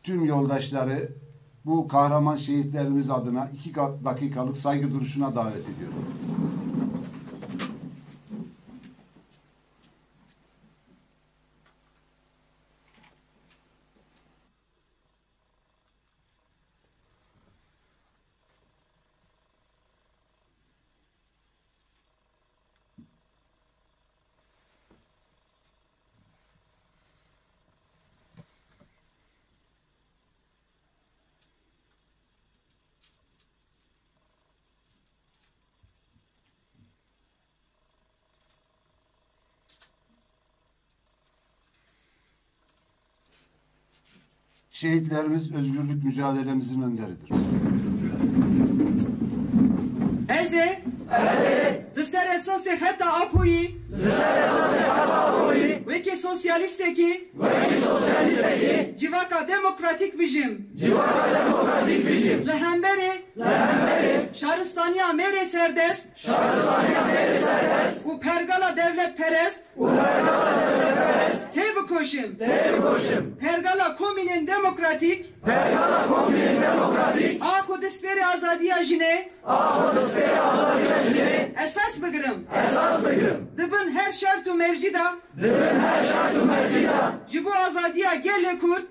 tüm yoldaşları bu kahraman şehitlerimiz adına 2 dakikalık saygı duruşuna davet ediyorum. Şehitlerimiz özgürlük mücadelemizin önderidir. Eze, Dışarı esası hatta apoyi, Veki sosyalisteki, Civaka demokratik bijim, Lehemberi, Şaristaniya mere serdest, U pergala devlet perest, Tev koşum, Pergala kominin demokratik, Ahu disperi azadiya jine, Esas bıgırım. Dıbın her şartu mevcida. Cibu azadiya gelle kurt.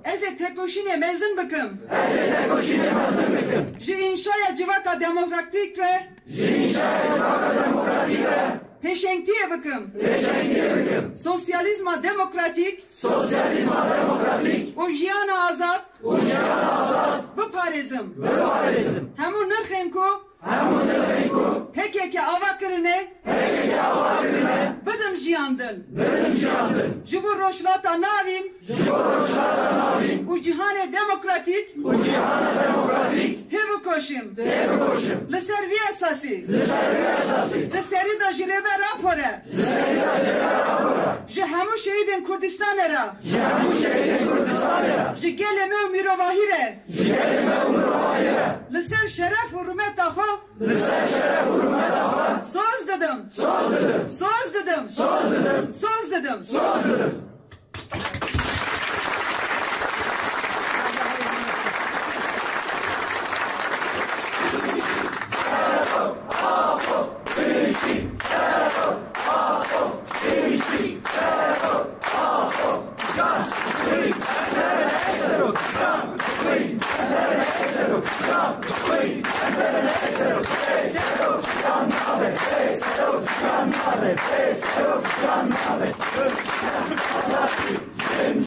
Eze tekoşine mezun bıkım. Ji inşaya civaka demokratik ve peşentiye bıkım. Sosyalizma demokratik. Ujiyana azat. Bu parizm. Hemu nırxenku. Pekeke avakırine. Bıdım jiyandın. Jibu roşlata navin. U cihane demokratik. Tevu koşim. Liservi esasi. Liseri da jirebe rapore. Ji hemu şehidin Kurdistan era. Ji geleme u mirovahire. Liser şeref u hürmet afa. Söz dedim. Söz dedim.